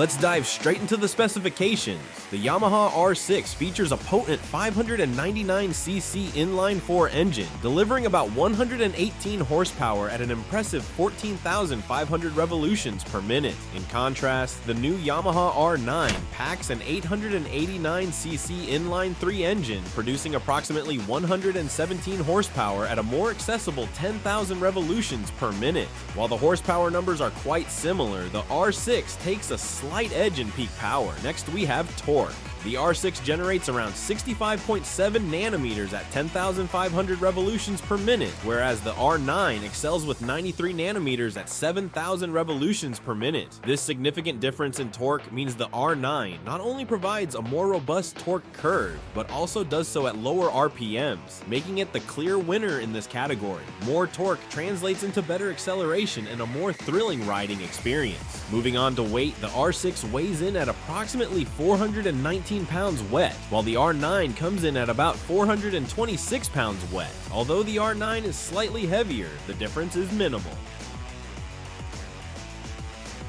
Let's dive straight into the specifications. The Yamaha R6 features a potent 599cc inline-4 engine, delivering about 118 horsepower at an impressive 14,500 revolutions per minute. In contrast, the new Yamaha R9 packs an 889cc inline-3 engine, producing approximately 117 horsepower at a more accessible 10,000 revolutions per minute. While the horsepower numbers are quite similar, the R6 takes a slight edge in peak power. Next, we have torque. The R6 generates around 65.7 nanometers at 10,500 revolutions per minute, whereas the R9 excels with 93 nanometers at 7,000 revolutions per minute. This significant difference in torque means the R9 not only provides a more robust torque curve, but also does so at lower RPMs, making it the clear winner in this category. More torque translates into better acceleration and a more thrilling riding experience. Moving on to weight, the R6 weighs in at approximately 419 pounds wet, while the R9 comes in at about 426 pounds wet. Although the R9 is slightly heavier, the difference is minimal.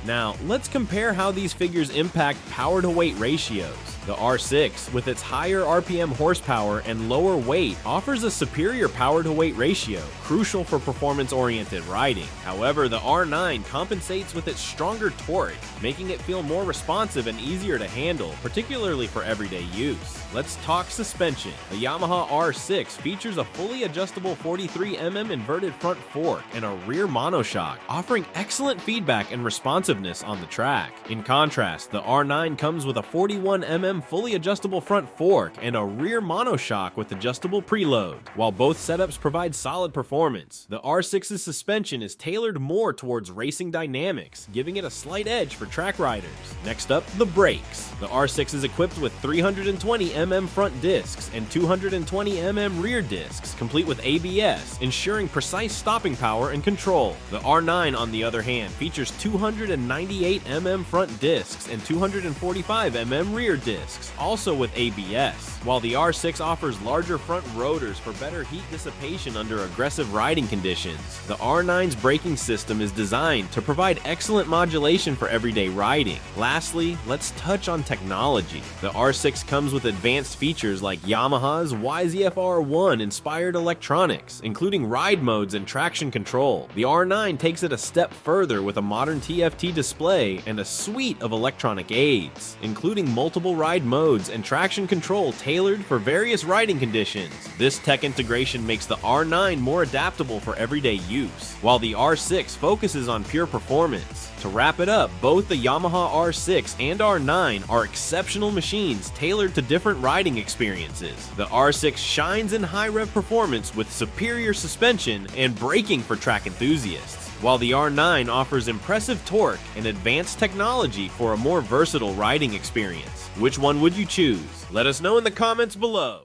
Now, let's compare how these figures impact power-to-weight ratios. The R6, with its higher RPM horsepower and lower weight, offers a superior power-to-weight ratio, crucial for performance-oriented riding. However, the R9 compensates with its stronger torque, making it feel more responsive and easier to handle, particularly for everyday use. Let's talk suspension. The Yamaha R6 features a fully adjustable 43mm inverted front fork and a rear monoshock, offering excellent feedback and responsiveness on the track. In contrast, the R9 comes with a 41mm fully adjustable front fork and a rear monoshock with adjustable preload. While both setups provide solid performance, the R6's suspension is tailored more towards racing dynamics, giving it a slight edge for track riders. Next up, the brakes. The R6 is equipped with 320mm front discs and 220mm rear discs, complete with ABS, ensuring precise stopping power and control. The R9, on the other hand, features 298mm front discs and 245mm rear discs, also with ABS, while the R6 offers larger front rotors for better heat dissipation under aggressive riding conditions. The R9's braking system is designed to provide excellent modulation for everyday riding. Lastly, let's touch on technology. The R6 comes with advanced features like Yamaha's YZF-R1 inspired electronics, including ride modes and traction control. The R9 takes it a step further with a modern TFT display and a suite of electronic aids, including multiple ride modes and traction control tailored for various riding conditions. This tech integration makes the R9 more adaptable for everyday use, while the R6 focuses on pure performance. To wrap it up, both the Yamaha R6 and R9 are exceptional machines tailored to different riding experiences. The R6 shines in high-rev performance with superior suspension and braking for track enthusiasts, while the R9 offers impressive torque and advanced technology for a more versatile riding experience. Which one would you choose? Let us know in the comments below.